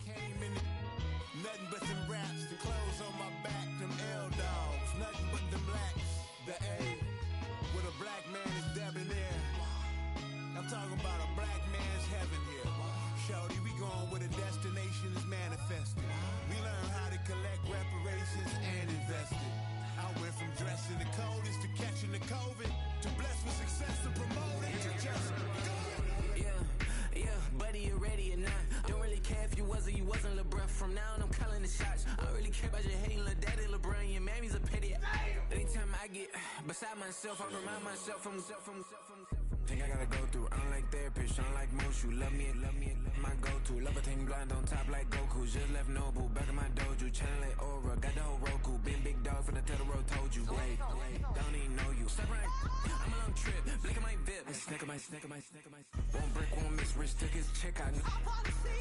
came in, nothing but them raps, the clothes on my back, them L-dogs, nothing but them blacks. The A, with a black man is debonair. I'm talking about a black man's heaven here. Shorty, we going where the destination is manifested. We learn how to collect reparations and invest it. I went from dressing the coldest to catching the COVID, to blessed with success to promote it, to just go. Yeah, buddy, you ready or not? Don't really care if you was or you wasn't LeBron. From now on, I'm calling the shots. I don't really care about your hating little daddy LeBron. Your mammy's a pity. Anytime I get beside myself, I remind myself from. Think I gotta go through. I don't like therapist, I don't like most. You love me, my go-to. Love a team blind on top like Goku. Just left Noble, back in my dojo. Channel like Aura, got the whole Roku. Been big dog from the Tether Road, told you. Wait, don't even know you. Step right, I'm a long trip. Blick at my VIP. Snicker my. One brick, one miss. Rich took his check out.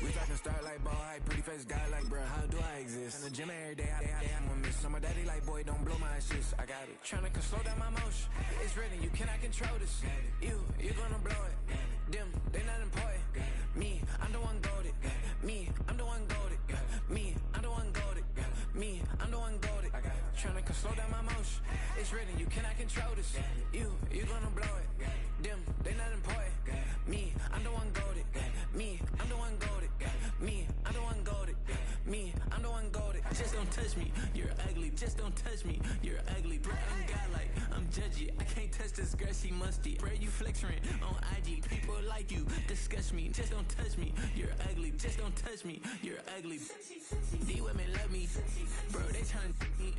We talking start like ball hype. Pretty face guy like, bruh, how do I exist? In the gym every day, I'm a miss. So my daddy like, boy, don't blow my shit. I got it. Tryna slow down my motion. It's written, you cannot control this. You gonna blow it. Them, they not important. Me, I'm the one goated. Me, I'm the one goated. Me, I'm the one goated. Me, I'm the one goated. Tryna slow down my motion. It's written, you cannot control this. You gonna blow it. Them, they not important. Me, I'm the one goated. Me, I'm the one goated. Me, I'm the one goated. Me, I'm the one goated. Just don't touch me, you're ugly. Just don't touch me, you're ugly. Bro, I'm godlike, I'm judgy. I can't touch this girl, she musty. Bro, you flexing on IG. People like you disgust me. Just don't touch me, you're ugly. Just don't touch me, you're ugly. These women love me, bro. They tryna me.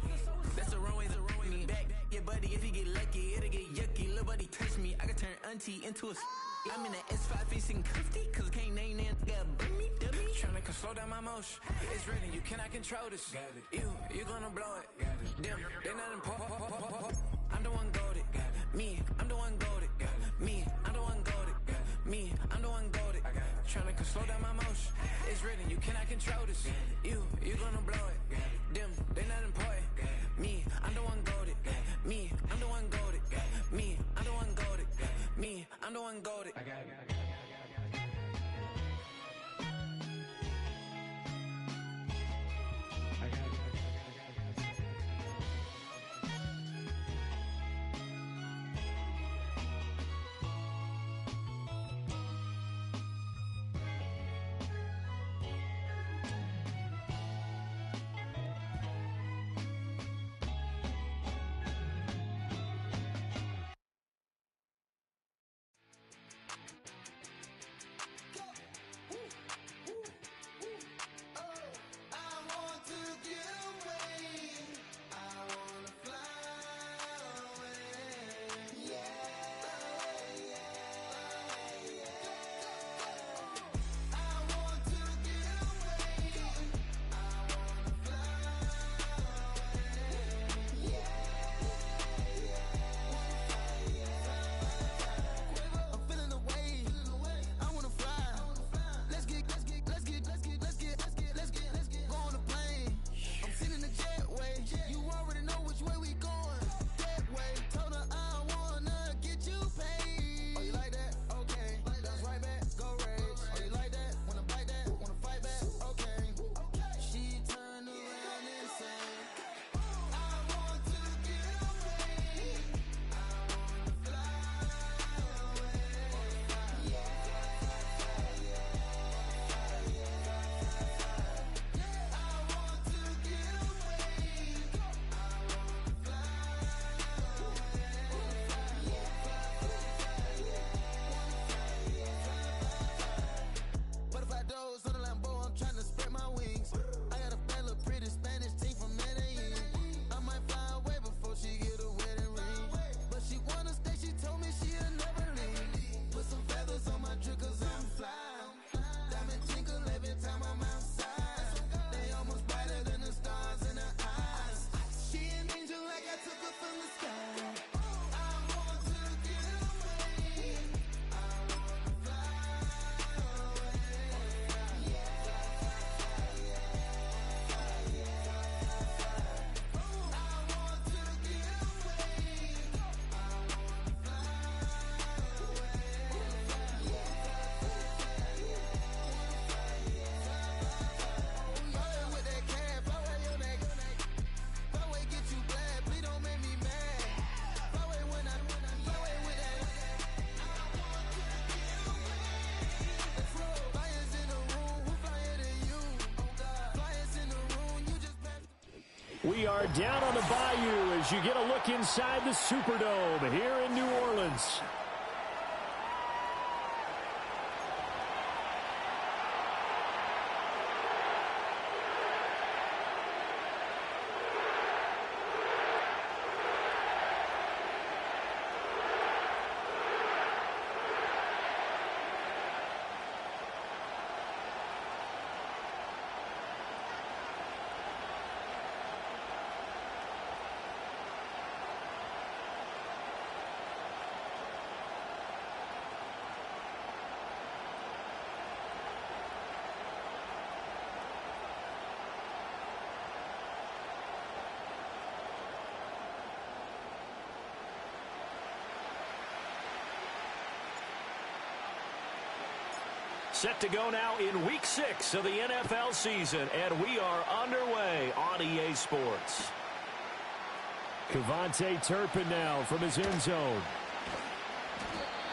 That's the wrong way me back. Yeah, buddy, if you get lucky, it'll get yucky. Little buddy touch me, I can turn auntie into a. I'm in the S5 facing cuffy, cause I can't name that nigga dummy. Tryna slow down my motion. It's written, you cannot control this. You gonna blow it. Them, they not important. I'm the one goated. Me, I'm the one goated. Me, I'm the one goated. Me, I'm the one goated. Tryna slow down my motion. It's written, you cannot control this. You gonna blow it. Them, they not important. Me, I'm the one goated. Me, I'm the one goated. Me, I'm the one goated. Me, I'm the one goated. I got it. We are down on the Bayou as you get a look inside the Superdome here in New Orleans. Set to go now in Week 6 of the NFL season, and we are underway on EA Sports. Kevontae Turpin now from his end zone.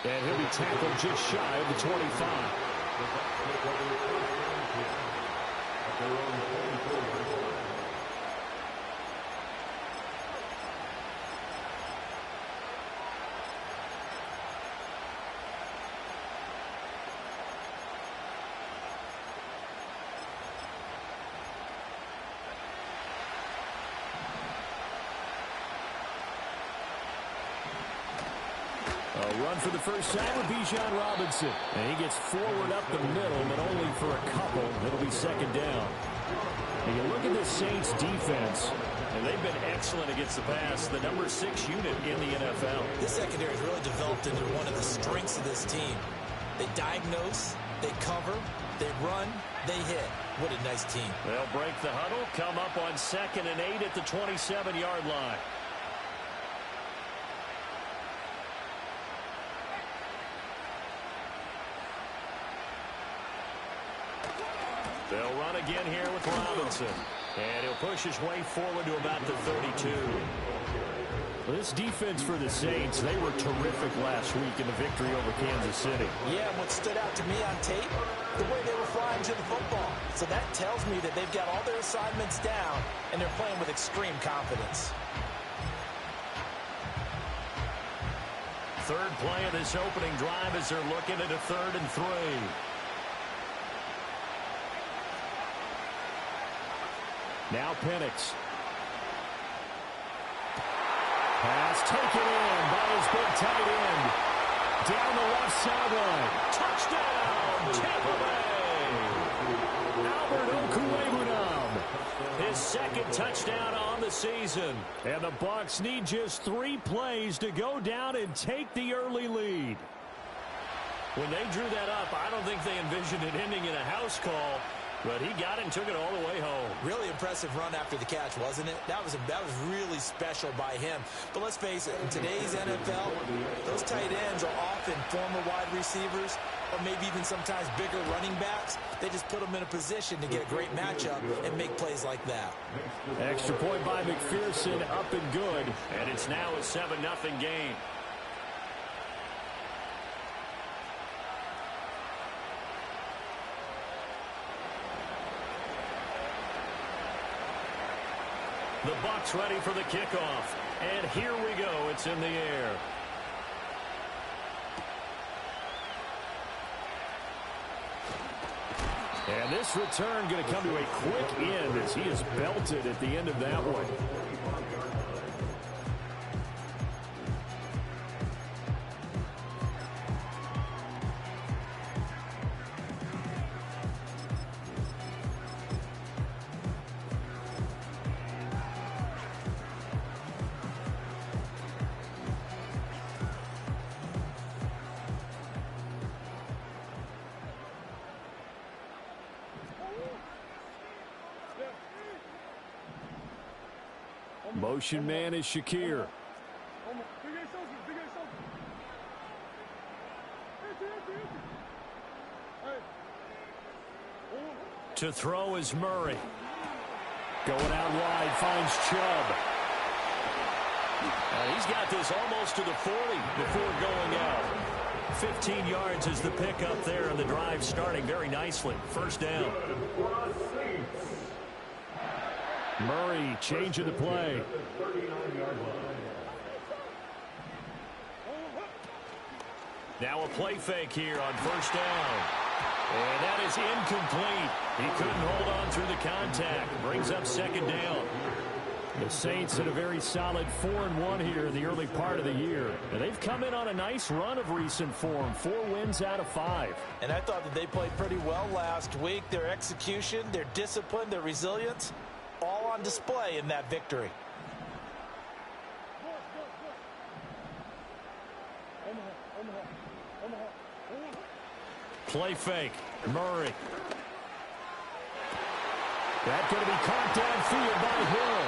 And he'll be tackled just shy of the 25. A run for the first time with Bijan Robinson. And he gets forward up the middle, but only for a couple. It'll be second down. And you look at this Saints defense, and they've been excellent against the pass, the number 6 unit in the NFL. This secondary has really developed into one of the strengths of this team. They diagnose, they cover, they run, they hit. What a nice team. They'll break the huddle, come up on 2nd and 8 at the 27-yard line. They'll run again here with Robinson. And he'll push his way forward to about the 32. Well, this defense for the Saints, they were terrific last week in the victory over Kansas City. Yeah, and what stood out to me on tape, the way they were flying to the football. So that tells me that they've got all their assignments down, and they're playing with extreme confidence. Third play of this opening drive as they're looking at a 3rd and 3. Now Penix. Pass taken in by his big tight end. Down the left sideline. Touchdown, Tampa Bay. Albert Okwuegbunam. His 2nd touchdown on the season. And the Bucs need just 3 plays to go down and take the early lead. When they drew that up, I don't think they envisioned it ending in a house call. But he got it and took it all the way home. Really impressive run after the catch, wasn't it? That was really special by him. But let's face it, in today's NFL, those tight ends are often former wide receivers or maybe even sometimes bigger running backs. They just put them in a position to get a great matchup and make plays like that. Extra point by McPherson, up and good. And it's now a 7-0 game. The Bucs ready for the kickoff. And here we go. It's in the air. And this return going to come to a quick end as he is belted at the end of that one. Motion man is Shakir. To throw is Murray. Going out wide, finds Chubb. He's got this almost to the 40 before going out. 15 yards is the pickup there, and the drive starting very nicely. First down. Murray changing the play. Now a play fake here on first down. And that is incomplete. He couldn't hold on through the contact. Brings up second down. The Saints in a very solid 4-1 here in the early part of the year. And they've come in on a nice run of recent form. 4 wins out of 5. And I thought that they played pretty well last week. Their execution, their discipline, their resilience, all on display in that victory. Play fake. Murray. That's going to be caught downfield by Hill.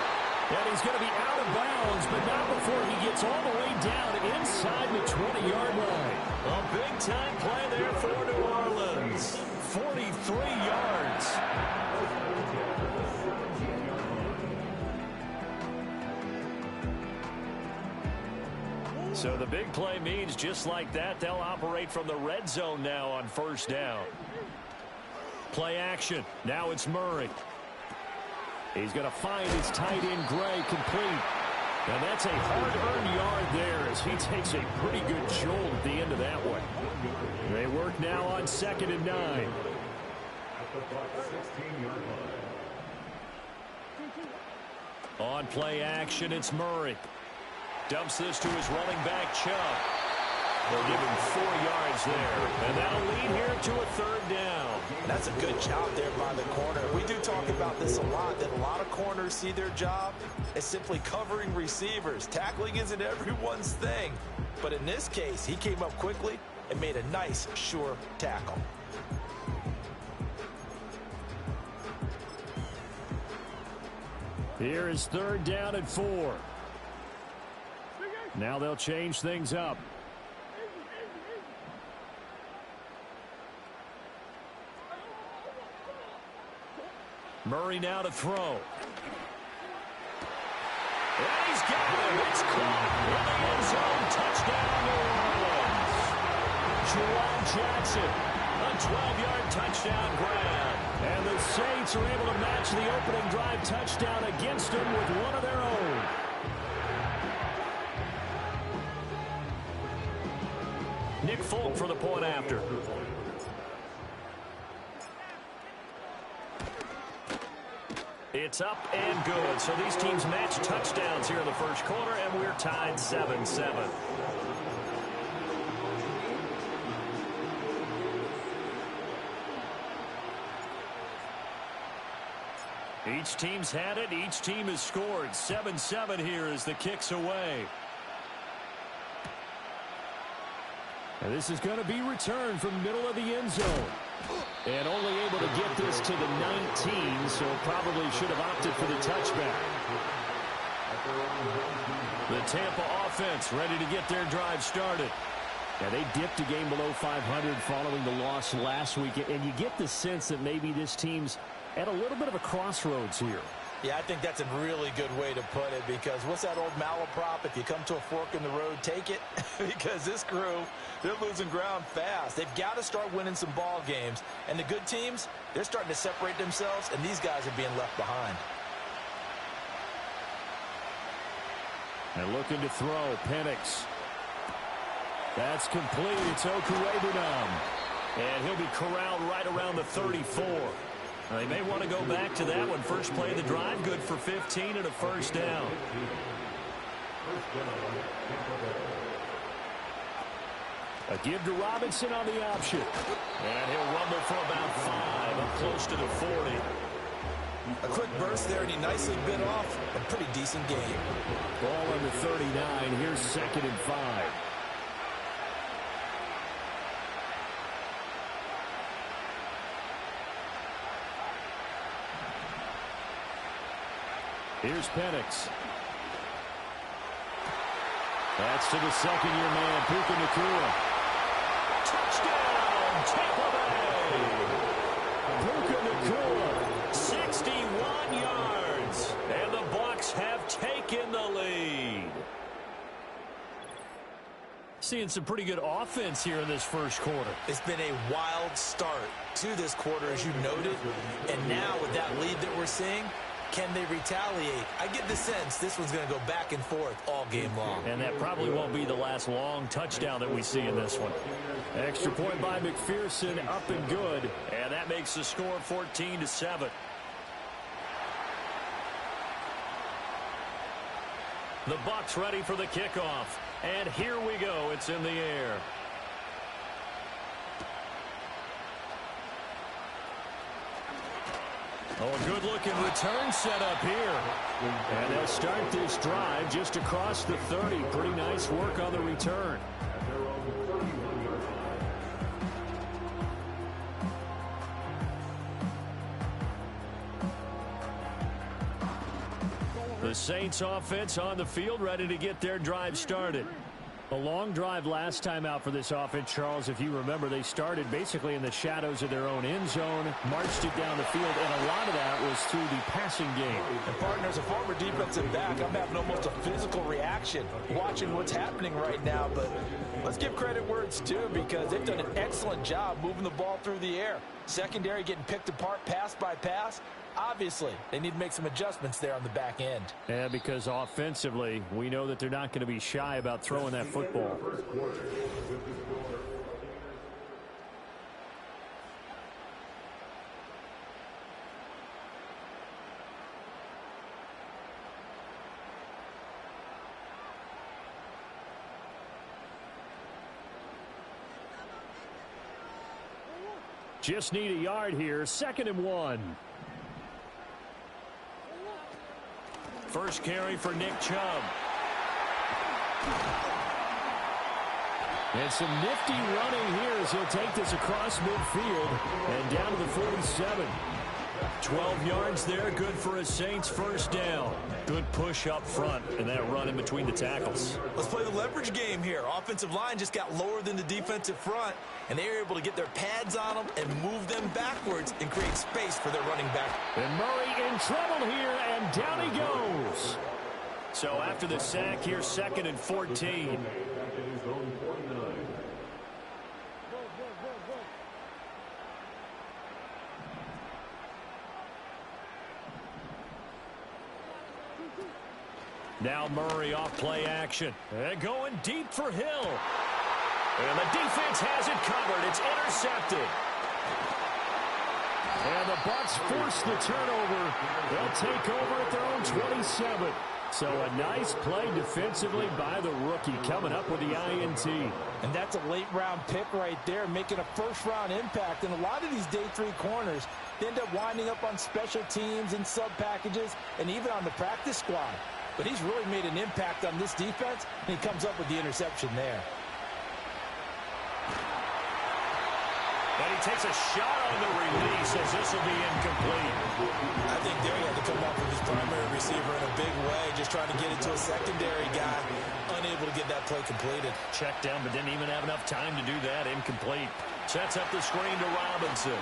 And he's going to be out of bounds, but not before he gets all the way down inside the 20-yard line. A big-time play there for New Orleans. 43 yards. So the big play means just like that, they'll operate from the red zone now on first down. Play action. Now it's Murray. He's going to find his tight end Gray complete. And that's a hard-earned yard there as he takes a pretty good jolt at the end of that one. They work now on 2nd and 9. On play action, it's Murray. Dumps this to his running back, Chubb. They'll give him 4 yards there. And that'll lead here to a 3rd down. That's a good job there by the corner. We do talk about this a lot, that a lot of corners see their job as simply covering receivers. Tackling isn't everyone's thing. But in this case, he came up quickly and made a nice, sure tackle. Here is 3rd down and 4. Now they'll change things up. Murray now to throw. And he's got him. It's caught in the end zone. Touchdown, New Orleans. Juwan Jackson, a 12-yard touchdown grab. And the Saints are able to match the opening drive touchdown against them with one of their own. Nick Folk for the point after. It's up and good. So these teams match touchdowns here in the first quarter, and we're tied 7-7. Each team's had it. Each team has scored. 7-7 here as the kick's away. And this is going to be returned from the middle of the end zone. And only able to get this to the 19, so probably should have opted for the touchback. The Tampa offense ready to get their drive started. Yeah, they dipped a game below 500 following the loss last week, and you get the sense that maybe this team's at a little bit of a crossroads here. Yeah, I think that's a really good way to put it, because what's that old malaprop? If you come to a fork in the road, take it. Because this crew, they're losing ground fast. They've got to start winning some ball games. And the good teams, they're starting to separate themselves, and these guys are being left behind. And looking to throw, Penix. That's complete. It's Okuwebunam. And he'll be corralled right around the 34. They may want to go back to that one. First play of the drive, good for 15 and a first down. A give to Robinson on the option. And he'll rumble for about 5, up close to the 40. A quick burst there, and he nicely bit off a pretty decent game. Ball under 39. Here's 2nd and 5. Here's Penix. That's to the second-year man, Puka Nacua. Touchdown, Tampa Bay! Puka Nacua, 61 yards, and the Bucs have taken the lead. Seeing some pretty good offense here in this first quarter. It's been a wild start to this quarter, as you noted, and now with that lead that we're seeing, Can they retaliate? I get the sense this one's going to go back and forth all game long. And that probably won't be the last long touchdown that we see in this one. Extra point by McPherson, up and good. And that makes the score 14-7. The Bucs ready for the kickoff. And here we go. It's in the air. Oh, a good-looking return set up here. And they'll start this drive just across the 30. Pretty nice work on the return. The Saints offense on the field, ready to get their drive started. A long drive last time out for this offense, Charles. If you remember, they started basically in the shadows of their own end zone, marched it down the field, and a lot of that was through the passing game. And, partner, as a former defensive back, I'm having almost a physical reaction watching what's happening right now. But let's give credit where it's due, because they've done an excellent job moving the ball through the air. Secondary getting picked apart pass by pass. Obviously, they need to make some adjustments there on the back end. Yeah, because offensively, we know that they're not going to be shy about throwing that football. Just need a yard here, 2nd and 1. First carry for Nick Chubb. And some nifty running here as he'll take this across midfield and down to the 47. 12 yards there, good for a Saints first down. Good push up front and that run in between the tackles. Let's play the leverage game here. Offensive line just got lower than the defensive front, and they were able to get their pads on them and move them backwards and create space for their running back. And Murray in trouble here, and down he goes. So after the sack here, 2nd and 14. Now Murray off play action. And going deep for Hill. And the defense has it covered. It's intercepted. And the Bucs force the turnover. They'll take over at their own 27. So a nice play defensively by the rookie, coming up with the INT. And that's a late-round pick right there, making a first-round impact. And a lot of these day 3 corners, they end up winding up on special teams and sub-packages and even on the practice squad. But he's really made an impact on this defense, and he comes up with the interception there. And he takes a shot on the release as this will be incomplete. I think there he had to come up with his primary receiver in a big way, just trying to get it to a secondary guy, unable to get that play completed. Checked down, but didn't even have enough time to do that. Incomplete. Sets up the screen to Robinson.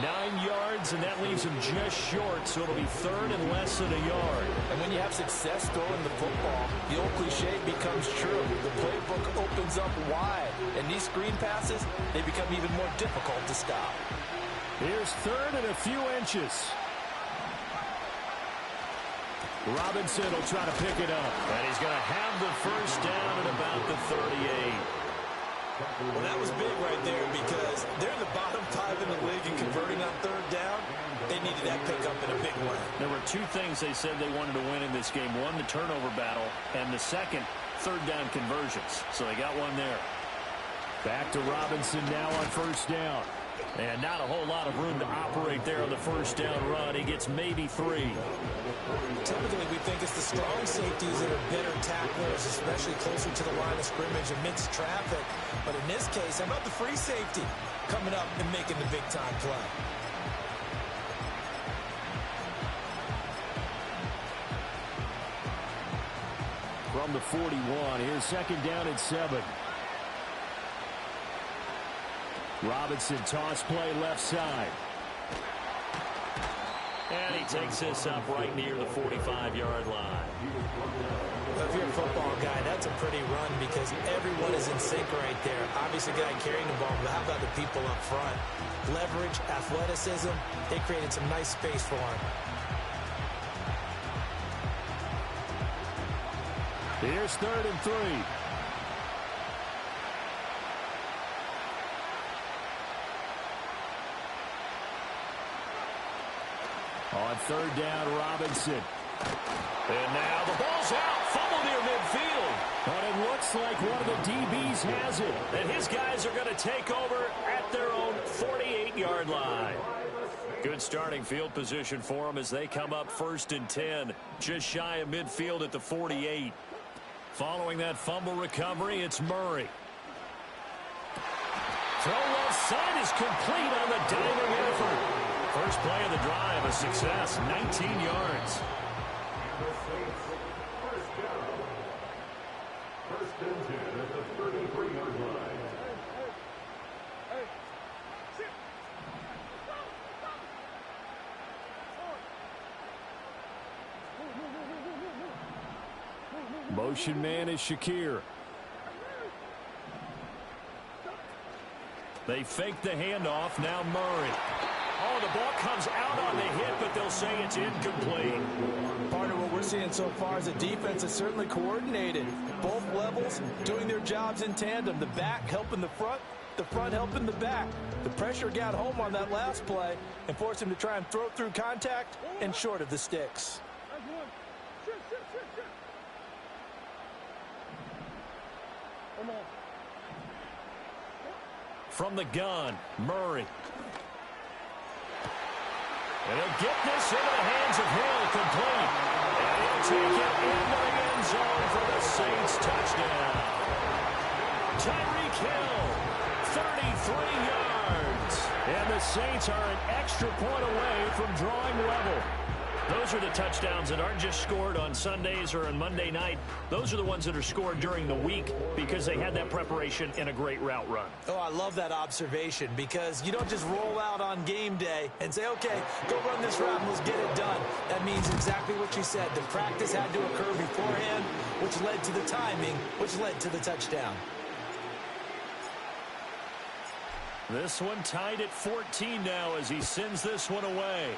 9 yards, and that leaves him just short, so it'll be 3rd and less than a yard. And when you have success throwing the football, the old cliche becomes true. The playbook opens up wide, and these screen passes, they become even more difficult to stop. Here's 3rd and a few inches. Robinson will try to pick it up, and he's going to have the first down at about the 38. Well, that was big right there, because they're in the bottom 5 in the league and converting on 3rd down. They needed that pickup in a big way. There were 2 things they said they wanted to win in this game. One, the turnover battle, and the second, 3rd down conversions. So they got one there. Back to Robinson now on 1st down. And not a whole lot of room to operate there on the 1st down run. He gets maybe 3. Typically, we think it's the strong safeties that are better tacklers, especially closer to the line of scrimmage amidst traffic. But in this case, how about the free safety coming up and making the big-time play? From the 41, here's 2nd down and 7. Robinson toss play left side. And he takes this up right near the 45-yard line. Well, if you're a football guy, that's a pretty run because everyone is in sync right there. Obviously, the guy carrying the ball, but how about the people up front? Leverage, athleticism, they created some nice space for him. Here's 3rd and 3. On 3rd down, Robinson. And now the ball's out. Fumble near midfield. But it looks like one of the DBs has it. And his guys are going to take over at their own 48-yard line. Good starting field position for them as they come up 1st and 10. Just shy of midfield at the 48. Following that fumble recovery, it's Murray. Throw left side is complete on the diving effort. First play of the drive, a success, 19 yards. First and 10 at the 33-yard line. Motion man is Shakir. They fake the handoff. Now Murray. Oh, the ball comes out on the hit, but they'll say it's incomplete. Partner, what we're seeing so far is the defense is certainly coordinated. Both levels doing their jobs in tandem. The back helping the front helping the back. The pressure got home on that last play and forced him to try and throw through contact and short of the sticks. From the gun, Murray. And he'll get this into the hands of Hill, complete. And he'll take it into the end zone for the Saints touchdown. Tyreek Hill, 33 yards. And the Saints are an extra point away from drawing level. Those are the touchdowns that aren't just scored on Sundays or on Monday night. Those are the ones that are scored during the week because they had that preparation in a great route run. Oh, I love that observation because you don't just roll out on game day and say, okay, go run this route and let's get it done. That means exactly what you said. The practice had to occur beforehand, which led to the timing, which led to the touchdown. This one tied at 14 now as he sends this one away.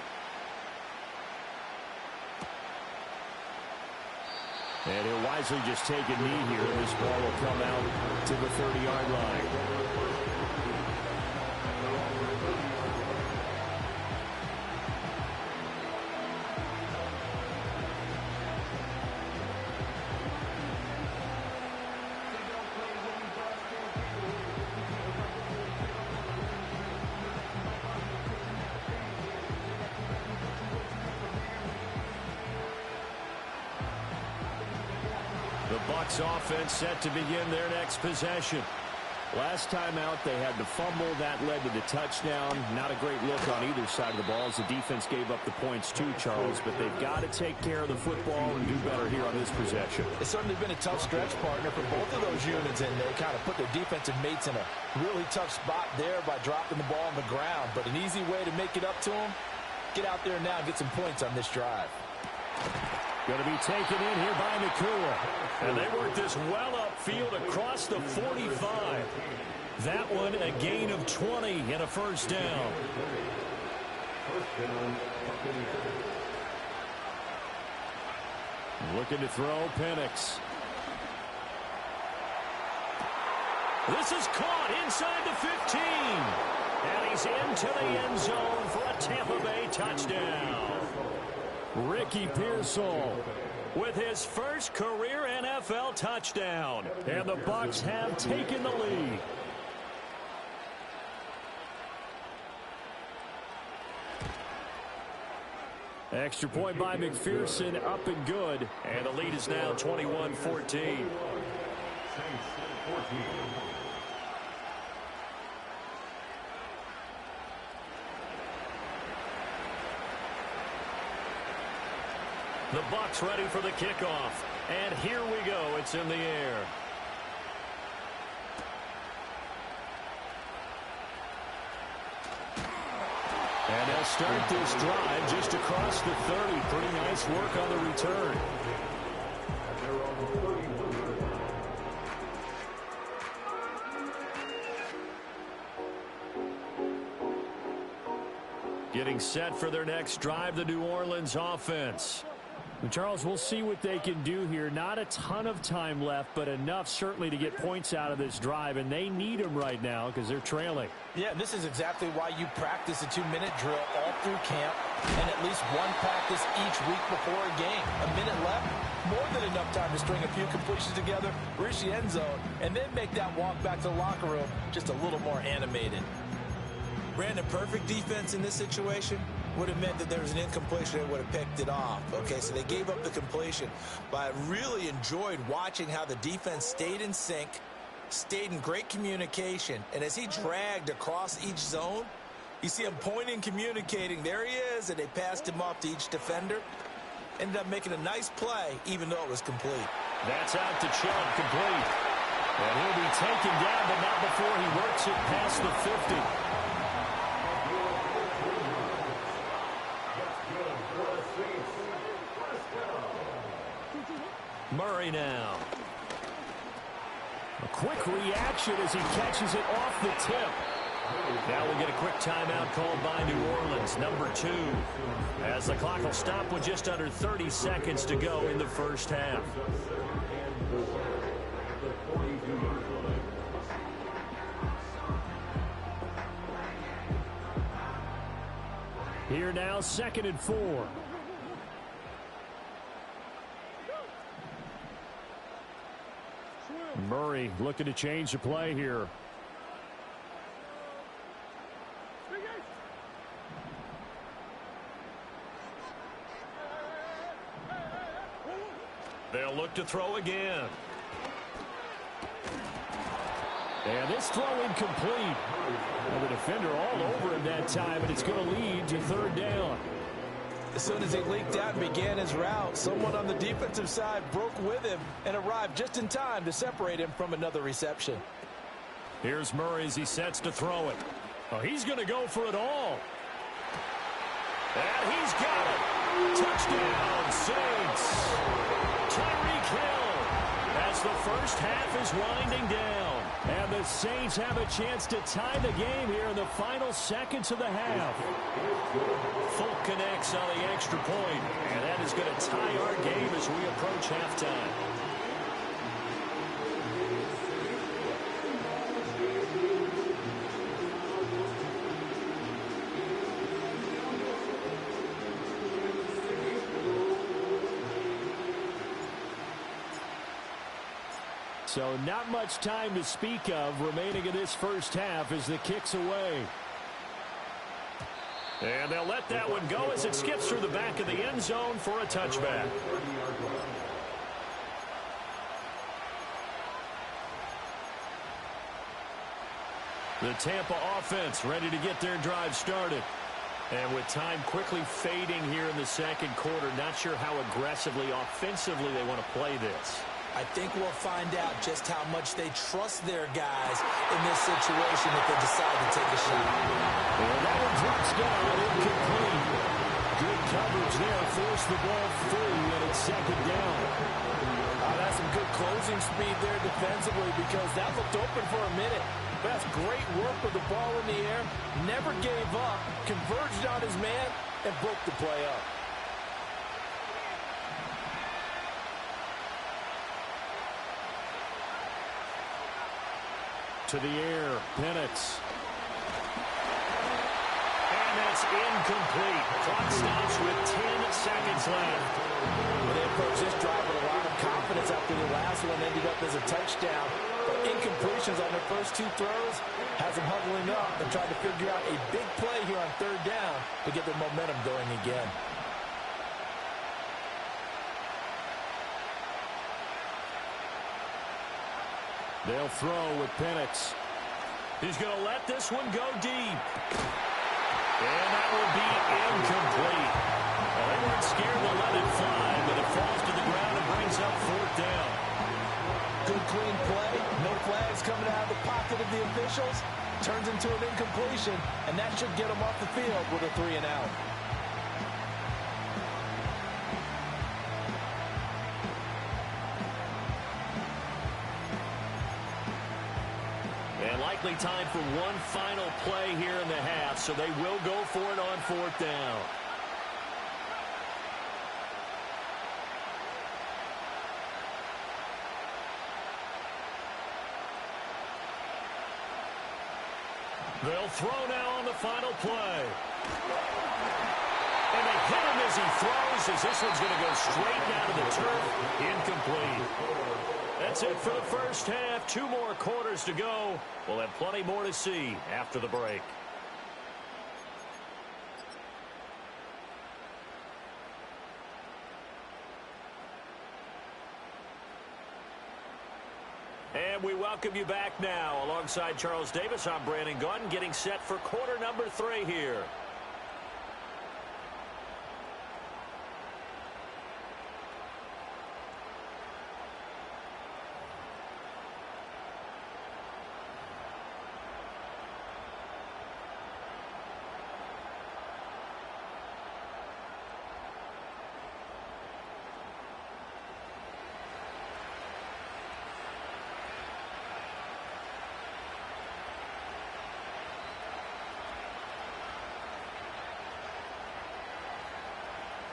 And he'll wisely just take a knee here, and this ball will come out to the 30-yard line. Bucs offense set to begin their next possession. Last time out, they had the fumble. That led to the touchdown. Not a great look on either side of the ball as the defense gave up the points too, Charles. But they've got to take care of the football and do better here on this possession. It's certainly been a tough stretch, partner, for both of those units, and they kind of put their defensive mates in a really tough spot there by dropping the ball on the ground. But an easy way to make it up to them, get out there now and get some points on this drive. Going to be taken in here by Nakua. And they work this well upfield across the 45. That one a gain of 20 and a first down. Looking to throw, Penix. This is caught inside the 15. And he's into the end zone for a Tampa Bay touchdown. Ricky Pearsall with his first career NFL touchdown. And the Bucs have taken the lead. Extra point by McPherson, up and good. And the lead is now 21-14. The Bucs ready for the kickoff. And here we go. It's in the air. And they'll start this drive just across the 30. Pretty nice work on the return. Getting set for their next drive, the New Orleans offense. And Charles, we'll see what they can do here. Not a ton of time left, but enough certainly to get points out of this drive, and they need them right now because they're trailing. Yeah, and this is exactly why you practice a 2-minute drill all through camp and at least one practice each week before a game. A minute left, more than enough time to string a few completions together, reach the end zone, and then make that walk back to the locker room just a little more animated. Brandon, perfect defense in this situation would have meant that there was an incompletion and would have picked it off. Okay, so they gave up the completion. But I really enjoyed watching how the defense stayed in sync, stayed in great communication, and as he dragged across each zone, you see him pointing, communicating. There he is, and they passed him off to each defender. Ended up making a nice play, even though it was complete. That's out to Chubb, complete. And he'll be taken down, but not before he works it past the 50. Murray now. A quick reaction as he catches it off the tip. Now we'll get a quick timeout called by New Orleans, number 2. As the clock will stop with just under 30 seconds to go in the first half. Here now, 2nd and 4. Murray looking to change the play here. They'll look to throw again. And this throw incomplete. And the defender all over him that time, and it's going to lead to 3rd down. As soon as he leaked out and began his route, someone on the defensive side broke with him and arrived just in time to separate him from another reception. Here's Murray as he sets to throw it. Oh, he's going to go for it all. And he's got it. Touchdown, Saints. Tyreek Hill as the first half is winding down. And the Saints have a chance to tie the game here in the final seconds of the half. Folk connects on the extra point, and that is going to tie our game as we approach halftime. So not much time to speak of remaining in this first half as the kick's away. And they'll let that one go as it skips through the back of the end zone for a touchback. The Tampa offense ready to get their drive started. And with time quickly fading here in the second quarter, not sure how aggressively, offensively they want to play this. I think we'll find out just how much they trust their guys in this situation if they decide to take a shot. And that one drops down, incomplete. Good coverage there, forced the ball through, and it's 2nd down. That's some good closing speed there defensively because that looked open for a minute. But that's great work with the ball in the air. Never gave up, converged on his man, and broke the play up. To the air, Penix. And that's incomplete. Clock stops with 10 seconds left. Well, they approached this drive with a lot of confidence after the last one ended up as a touchdown. But incompletions on their first 2 throws has them huddling up and trying to figure out a big play here on 3rd down to get their momentum going again. They'll throw with Penix. He's going to let this one go deep. And that will be incomplete. Well, they weren't scared to let it fly, but it falls to the ground and brings up 4th down. Good clean play. No flags coming out of the pocket of the officials. turns into an incompletion, and that should get him off the field with a 3 and out. And likely time for one final play here in the half, so they will go for it on 4th down. They'll throw now on the final play. And they hit him as he throws, as this one's going to go straight down to the turf. Incomplete. That's it for the first half. 2 more quarters to go. We'll have plenty more to see after the break. And we welcome you back now. Alongside Charles Davis, I'm Brandon Gaudin, getting set for quarter number 3 here.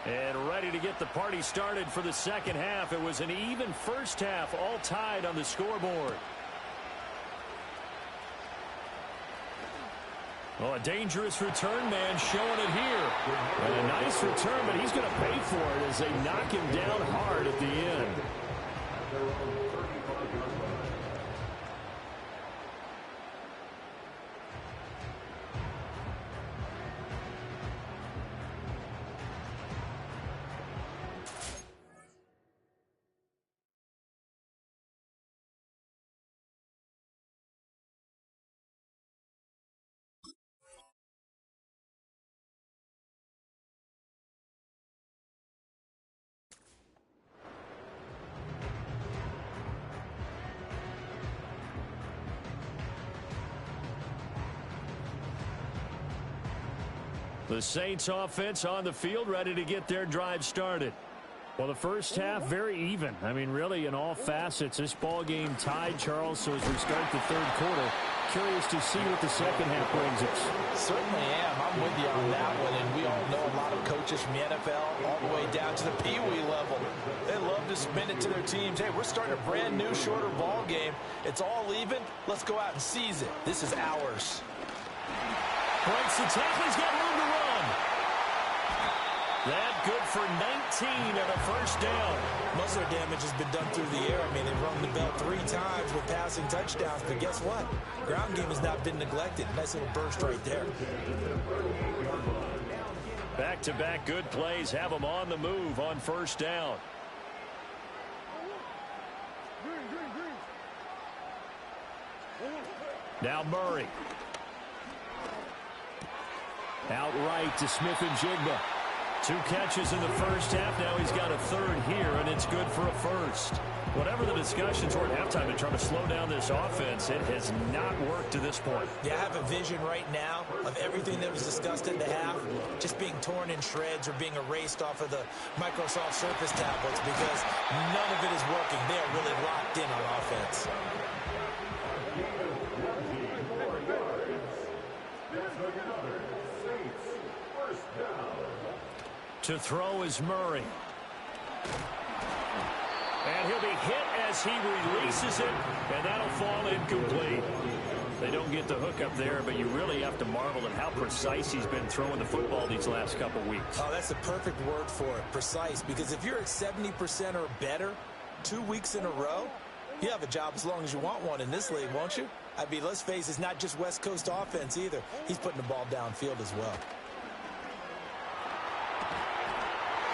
And ready to get the party started for the second half. It was an even first half, all tied on the scoreboard. Oh, a dangerous return man showing it here. And a nice return, but he's going to pay for it as they knock him down hard at the end. The Saints offense on the field, ready to get their drive started. Well, the first half, very even. I mean, really, in all facets, this ball game tied, Charles. So as we start the third quarter, curious to see what the second half brings us. Certainly am. I'm with you on that one. And we all know a lot of coaches from the NFL all the way down to the Pee-wee level. They love to spin it to their teams. Hey, we're starting a brand new, shorter ball game. It's all even. Let's go out and seize it. This is ours. Breaks the tackle. He's got room to run. That good for 19 and a first down. Most of their damage has been done through the air. I mean, they've rung the bell 3 times with passing touchdowns. But guess what? Ground game has not been neglected. Nice little burst right there. Back-to-back good plays have them on the move on first down. Now Murray. Outright to Smith-Njigba. 2 catches in the first half. Now he's got a third here, and it's good for a first. Whatever the discussions were at halftime in trying to slow down this offense, it has not worked to this point. Yeah, I have a vision right now of everything that was discussed in the half just being torn in shreds or being erased off of the Microsoft Surface tablets because none of it is working. They are really locked in on offense. To throw is Murray. And he'll be hit as he releases it, and that'll fall incomplete. They don't get the hook up there, but you really have to marvel at how precise he's been throwing the football these last couple weeks. Oh, that's the perfect word for it, precise, because if you're at 70% or better 2 weeks in a row, you have a job as long as you want one in this league, won't you? I mean, let's face it, it's not just West Coast offense either. He's putting the ball downfield as well.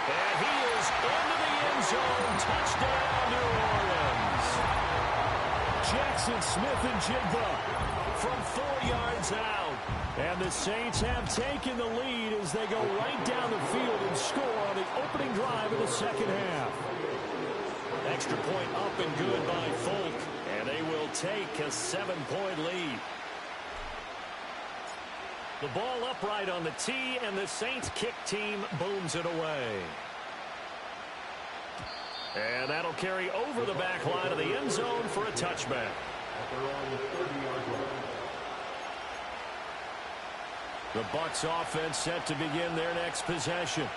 And he is into the end zone. Touchdown, New Orleans. Jackson Smith-Njigba from 4 yards out. And the Saints have taken the lead as they go right down the field and score on the opening drive of the second half. Extra point up and good by Folk. And they will take a 7-point lead. The ball upright on the tee, and the Saints kick team booms it away. And that'll carry over the back line of the end zone for a touchback. The Bucs offense set to begin their next possession.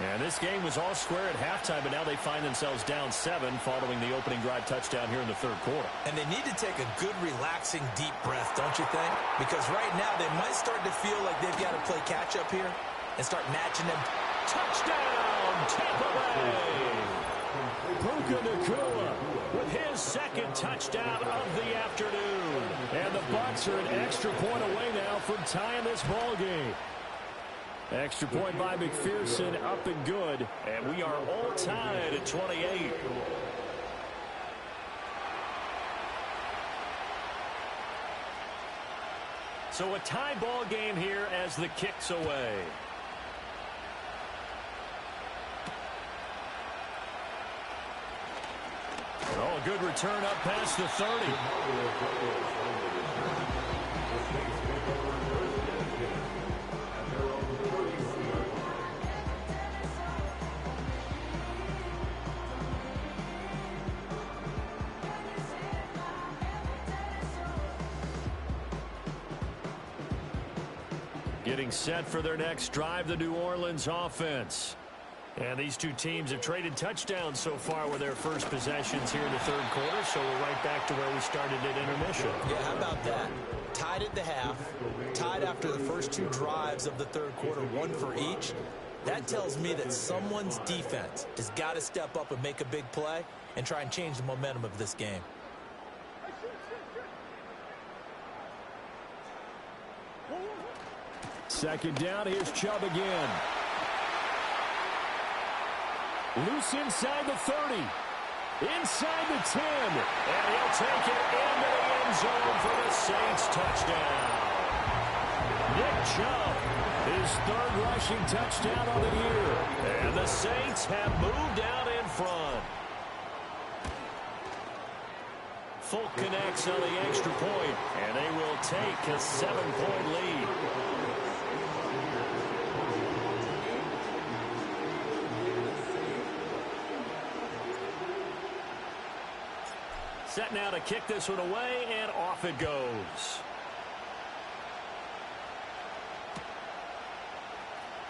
And this game was all square at halftime, but now they find themselves down 7 following the opening drive touchdown here in the third quarter. And they need to take a good, relaxing, deep breath, don't you think? Because right now they might start to feel like they've got to play catch-up here and start matching them. Touchdown, Tampa Bay! Puka Nacua with his second touchdown of the afternoon. And the Bucs are an extra point away now from tying this ball game. Extra point by McPherson, up and good. And we are all tied at 28. So a tie ball game here as the kick's away. Oh, a good return up past the 30. Getting set for their next drive, the New Orleans offense. And these two teams have traded touchdowns so far with their first possessions here in the third quarter, so we're right back to where we started at intermission. Yeah, how about that? Tied at the half, tied after the first 2 drives of the third quarter, 1 for each. That tells me that someone's defense has got to step up and make a big play and try and change the momentum of this game. Second down, here's Chubb again. Loose inside the 30. Inside the 10. And he'll take it into the end zone for the Saints touchdown. Nick Chubb, his 3rd rushing touchdown of the year. And the Saints have moved out in front. Folk connects on the extra point, and they will take a 7-point lead. Set now to kick this one away, and off it goes.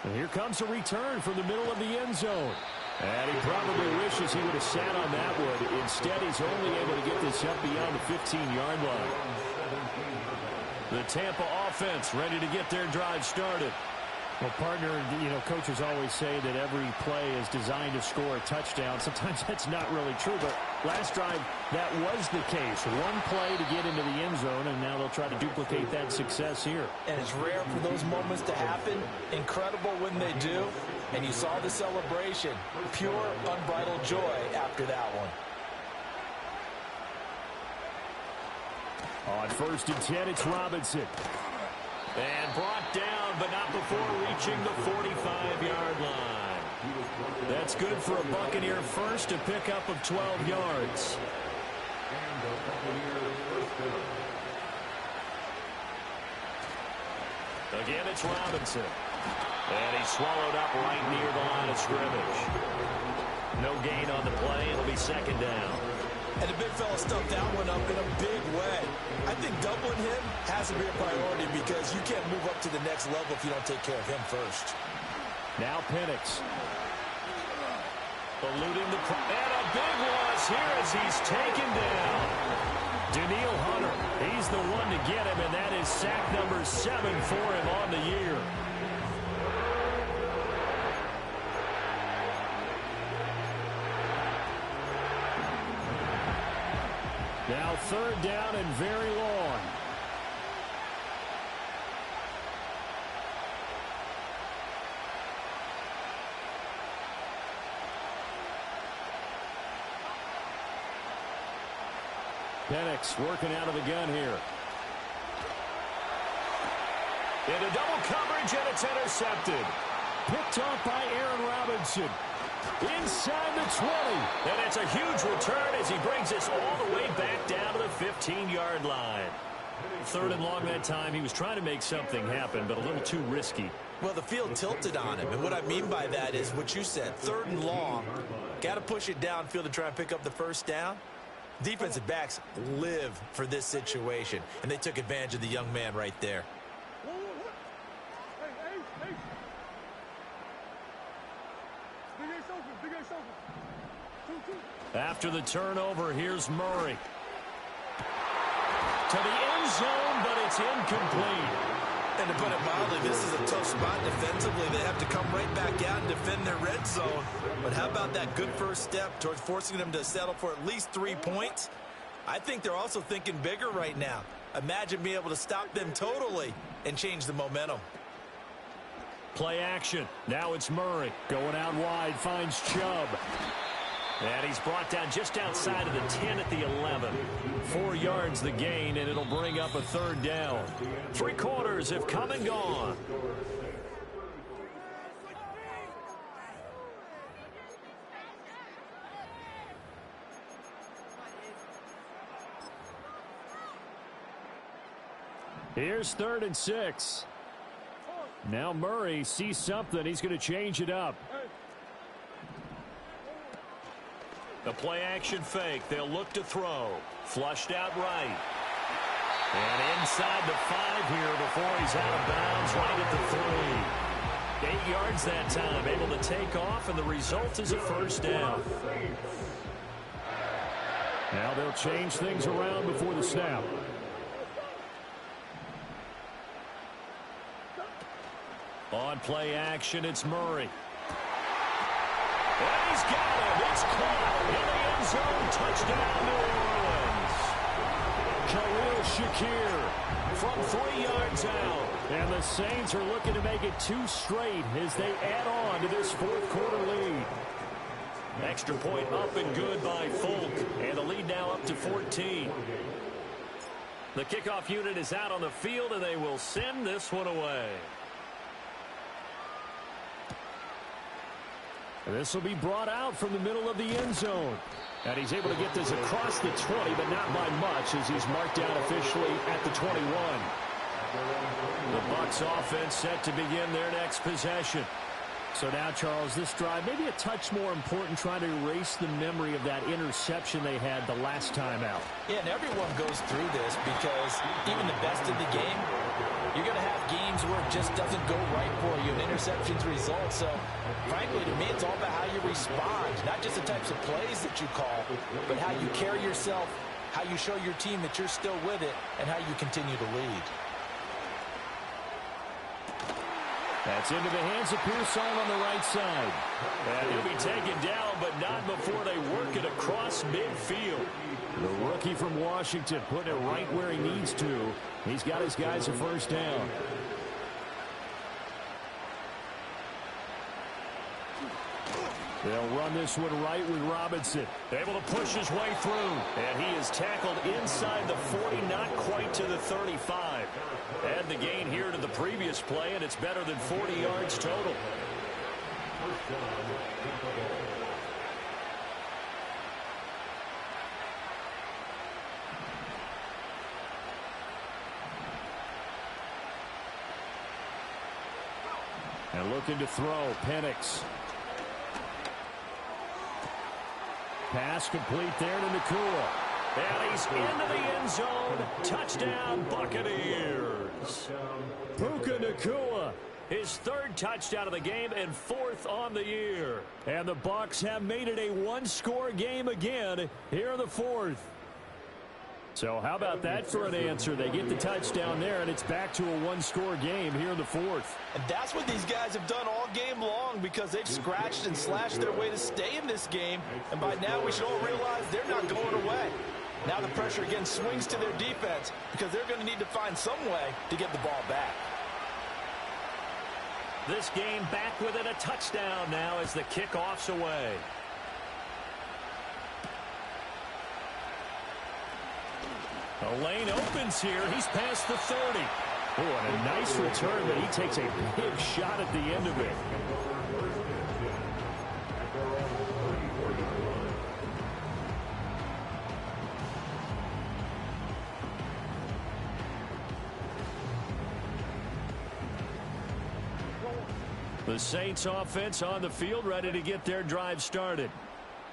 And here comes a return from the middle of the end zone. And he probably wishes he would have sat on that one. Instead, he's only able to get this up beyond the 15-yard line. The Tampa offense ready to get their drive started. Well, partner, coaches always say that every play is designed to score a touchdown. Sometimes that's not really true, but last drive, that was the case. One play to get into the end zone, and now they'll try to duplicate that success here. And it's rare for those moments to happen. Incredible when they do. And you saw the celebration. Pure, unbridled joy after that one. On 1st and 10, it's Robinson. And brought down, but not before reaching the 45-yard line. That's good for a Buccaneer first, a pickup of 12 yards. Again, it's Robinson. And he's swallowed up right near the line of scrimmage. No gain on the play. It'll be 2nd down. And the big fella stuffed that one up in a big way. I think doubling him has to be a priority because you can't move up to the next level if you don't take care of him first. Now Penix. Eluding the... And a big loss here as he's taken down. Daniil Hunter, he's the one to get him, and that is sack number 7 for him on the year. Now 3rd down and very long. Penix working out of the gun here. Into double coverage, and it's intercepted. Picked off by Aaron Robinson. Inside the 20. And it's a huge return as he brings us all the way back down to the 15-yard line. Third and long that time. He was trying to make something happen, but a little too risky. Well, the field tilted on him, and what I mean by that is what you said, third and long. Got to push it downfield to try and pick up the first down. Defensive backs live for this situation, and they took advantage of the young man right there. After the turnover, here's Murray. To the end zone, but it's incomplete. And to put it mildly, this is a tough spot defensively. They have to come right back out and defend their red zone. But how about that good first step towards forcing them to settle for at least 3 points? I think they're also thinking bigger right now. Imagine being able to stop them totally and change the momentum. Play action. Now it's Murray. Going out wide, finds Chubb. And he's brought down just outside of the 10 at the 11. 4 yards the gain, and it'll bring up a third down. 3 quarters have come and gone. Here's 3rd and 6. Now Murray sees something. He's going to change it up. The play action fake. They'll look to throw. Flushed out right. And inside the 5 here before he's out of bounds right at the 3. 8 yards that time. Able to take off, and the result is a first down. Now they'll change things around before the snap. On play action, it's Murray. And he's got him. It's caught in the end zone. Touchdown, New Orleans. Khalil Shakir from 3 yards out. And the Saints are looking to make it 2 straight as they add on to this 4th quarter lead. Extra point up and good by Folk. And the lead now up to 14. The kickoff unit is out on the field, and they will send this one away. This will be brought out from the middle of the end zone. And he's able to get this across the 20, but not by much as he's marked down officially at the 21. The Bucs offense set to begin their next possession. So now, Charles, this drive maybe a touch more important, trying to erase the memory of that interception they had the last time out. Yeah, and everyone goes through this because even the best of the game, you're going to have games where it just doesn't go right for you, and interceptions result. So, frankly, to me, it's all about how you respond, not just the types of plays that you call, but how you carry yourself, how you show your team that you're still with it, and how you continue to lead. That's into the hands of Pearson on the right side. And he'll be taken down, but not before they work it across midfield. The rookie from Washington putting it right where he needs to. He's got his guys a first down. They'll run this one right with Robinson. Able to push his way through. And he is tackled inside the 40, not quite to the 35. Add the gain here to the previous play, and it's better than 40 yards total. And looking to throw, Penix. Pass complete there to Nakua. And he's into the end zone. Touchdown, Buccaneers. Puka Nakua, his 3rd touchdown of the game and 4th on the year. And the Bucs have made it a 1-score game again here in the 4th. So how about that for an answer? They get the touchdown there, and it's back to a 1-score game here in the 4th. And that's what these guys have done all game long, because they've scratched and slashed their way to stay in this game. And by now we should all realize they're not going away. Now the pressure again swings to their defense, because they're going to need to find some way to get the ball back. This game back within a touchdown now as the kickoff's away. The lane opens here. He's past the 30. Oh, and a nice return, but he takes a big shot at the end of it. The Saints offense on the field, ready to get their drive started.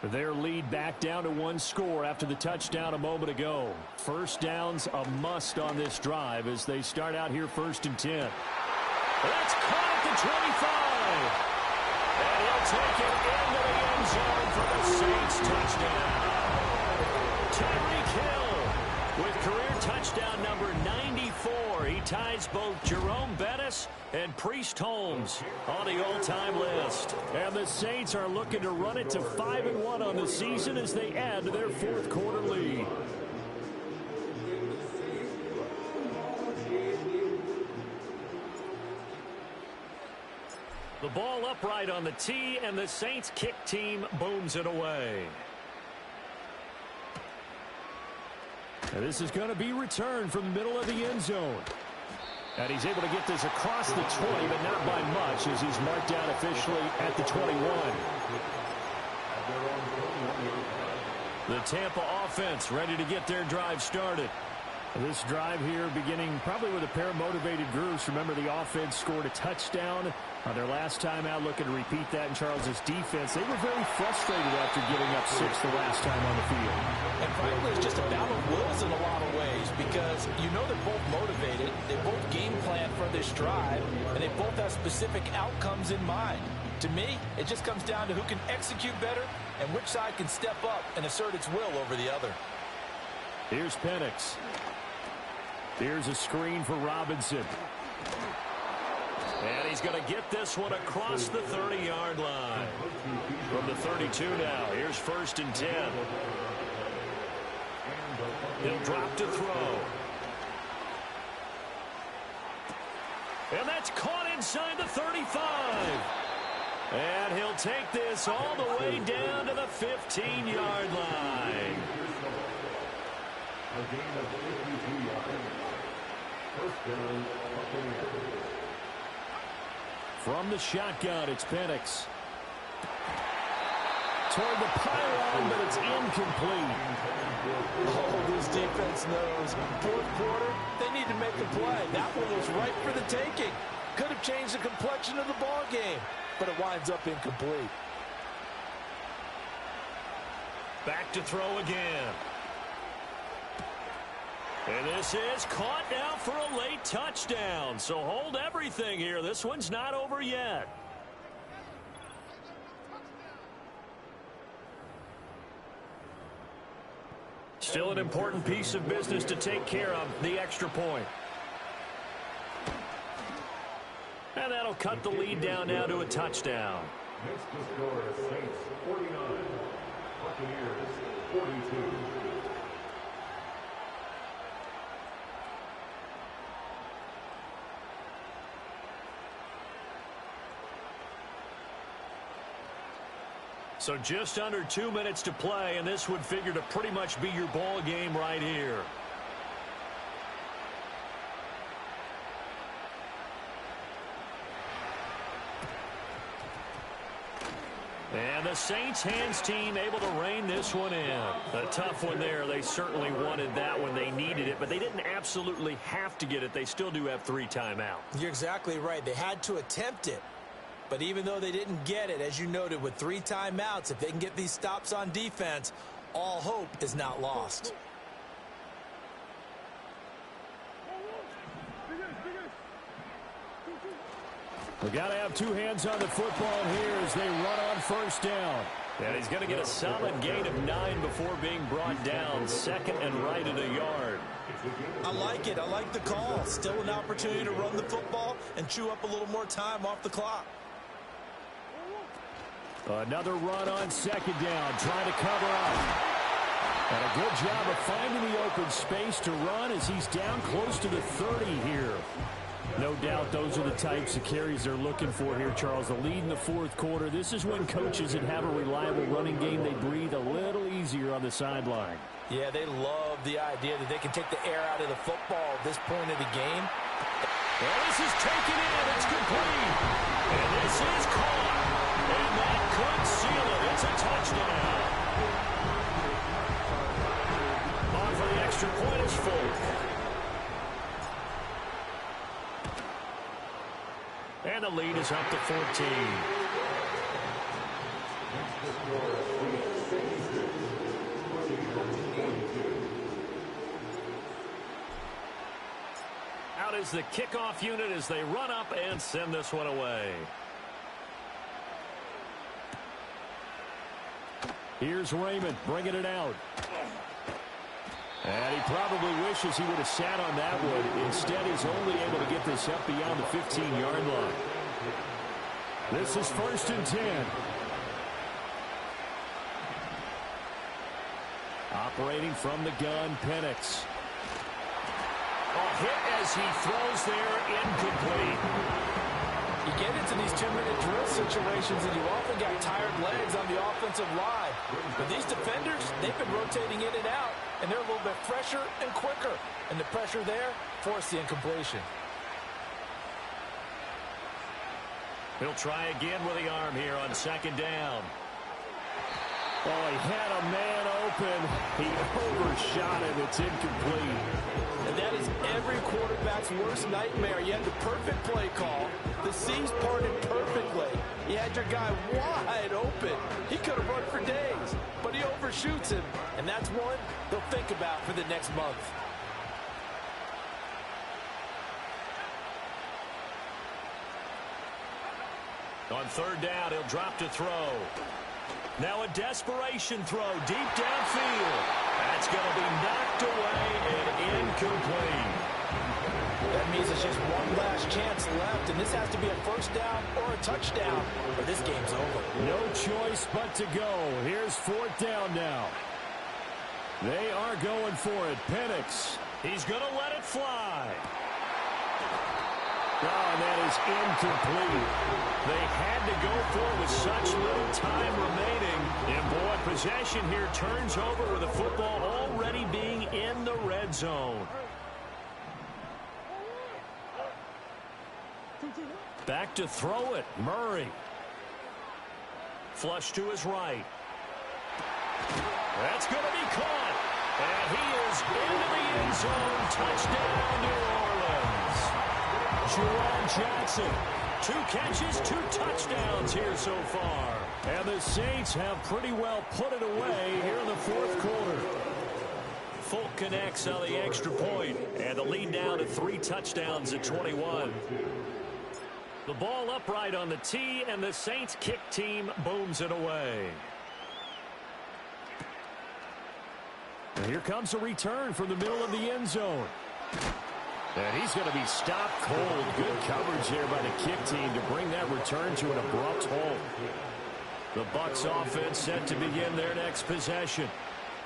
Their lead back down to one score after the touchdown a moment ago. First down's a must on this drive as they start out here 1st and 10. That's caught at the 25. And he'll take it into the end zone for the Saints touchdown. Tyreek Hill with career touchdown number 94. He ties both Jerome Bettis and Priest Holmes on the all-time list. And the Saints are looking to run it to 5-1 on the season as they add to their fourth quarter lead. The ball upright on the tee, and the Saints kick team booms it away. And this is going to be returned from the middle of the end zone. And he's able to get this across the 20, but not by much as he's marked down officially at the 21. The Tampa offense ready to get their drive started. This drive here beginning probably with a pair of motivated groups. Remember, the offense scored a touchdown on their last time out, looking to repeat that in Charles' defense. They were very frustrated after giving up 6 the last time on the field. And frankly, it's just a battle of wills in a lot of ways because you know they're both motivated, they both game plan for this drive, and they both have specific outcomes in mind. To me, it just comes down to who can execute better and which side can step up and assert its will over the other. Here's Penix. Here's a screen for Robinson. And he's going to get this one across the 30-yard line. From the 32 now, here's 1st and 10. He'll drop to throw. And that's caught inside the 35. And he'll take this all the way down to the 15-yard line. A gain of 52 yards. First down, Buccaneers. From the shotgun, it's Penix. Toward the pylon, but it's incomplete. Oh, this defense knows. Fourth quarter, they need to make a play. That one was right for the taking. Could have changed the complexion of the ball game, but it winds up incomplete. Back to throw again. And this is caught now for a late touchdown. So hold everything here. This one's not over yet. Still an important piece of business to take care of, the extra point. And that'll cut the lead down now to a touchdown. Next to score is Saints 49, Buccaneers 42. So just under 2 minutes to play, and this would figure to pretty much be your ball game right here. And the Saints hands team able to rein this one in. A tough one there. They certainly wanted that when they needed it, but they didn't absolutely have to get it. They still do have 3 timeouts. You're exactly right. They had to attempt it. But even though they didn't get it, as you noted, with 3 timeouts, if they can get these stops on defense, all hope is not lost. We got to have 2 hands on the football here as they run on first down. And he's going to get a solid gain of 9 before being brought down. 2nd and right at a yard. I like it. I like the call. Still an opportunity to run the football and chew up a little more time off the clock. Another run on 2nd down, trying to cover up. And a good job of finding the open space to run as he's down close to the 30 here. No doubt those are the types of carries they're looking for here, Charles. The lead in the fourth quarter. This is when coaches that have a reliable running game, they breathe a little easier on the sideline. Yeah, they love the idea that they can take the air out of the football at this point of the game. And this is taken in. It's complete. And this is caught. And that could seal it. It's a touchdown. On for the extra point is Folk. And the the lead is up to 14. Out is the kickoff unit as they run up and send this one away. Here's Raymond bringing it out. And he probably wishes he would have sat on that one. Instead, he's only able to get this up beyond the 15-yard line. This is 1st and 10. Operating from the gun, Penix. A hit as he throws there, incomplete. You get into these 2-minute drill situations and you often got tired legs on the offensive line. But these defenders, they've been rotating in and out, and they're a little bit fresher and quicker. And the pressure there forced the incompletion. He'll try again with the arm here on 2nd down. Oh, he had a man open. He overshot it. It's incomplete. And that is every quarterback's worst nightmare. You had the perfect play call. The seams parted perfectly. You had your guy wide open. He could have run for days, but he overshoots him. And that's one they'll think about for the next month. On 3rd down, he'll drop to throw. Now a desperation throw deep downfield. That's going to be knocked away and incomplete. That means it's just one last chance left, and this has to be a 1st down or a touchdown, or this game's over. No choice but to go. Here's 4th down now. They are going for it. Penix. He's going to let it fly. Oh, and that is incomplete. They had to go for it with such little time remaining. And boy, possession here turns over with the football already being in the red zone. Back to throw it. Murray. Flush to his right. That's going to be caught. And he is into the end zone. Touchdown, New Orleans. Juwan Jackson. 2 catches, 2 touchdowns here so far. And the Saints have pretty well put it away here in the 4th quarter. Folk connects on the extra point, and the lead down to 3 touchdowns at 21. The ball upright on the tee, and the Saints kick team booms it away. And here comes a return from the middle of the end zone. And he's going to be stopped cold. Good coverage there by the kick team to bring that return to an abrupt halt. The Bucs offense set to begin their next possession.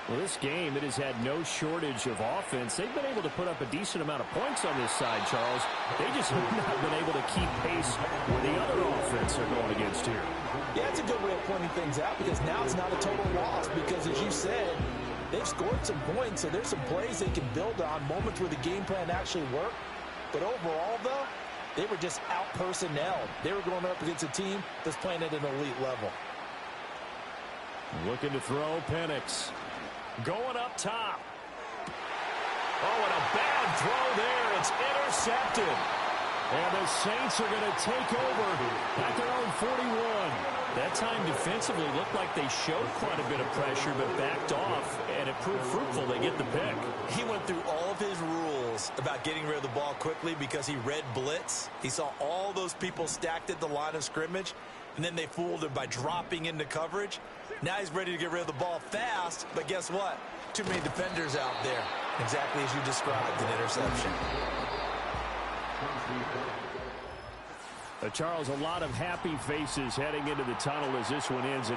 Well, this game, it has had no shortage of offense. They've been able to put up a decent amount of points on this side, Charles. They just have not been able to keep pace with the other offense they're going against here. Yeah, it's a good way of pointing things out because now it's not a total loss because, as you said, they've scored some points, so there's some plays they can build on, moments where the game plan actually worked. But overall, though, they were just out-personnelled. They were going up against a team that's playing at an elite level. Looking to throw, Penix. Going up top. Oh, and a bad throw there. It's intercepted. And the Saints are going to take over at their own 41. That time defensively looked like they showed quite a bit of pressure but backed off, and it proved fruitful. They get the pick. He went through all of his rules about getting rid of the ball quickly because he read blitz. He saw all those people stacked at the line of scrimmage, and then they fooled him by dropping into coverage. Now he's ready to get rid of the ball fast, but guess what? Too many defenders out there. Exactly as you described, an interception. Charles, a lot of happy faces heading into the tunnel as this one ends.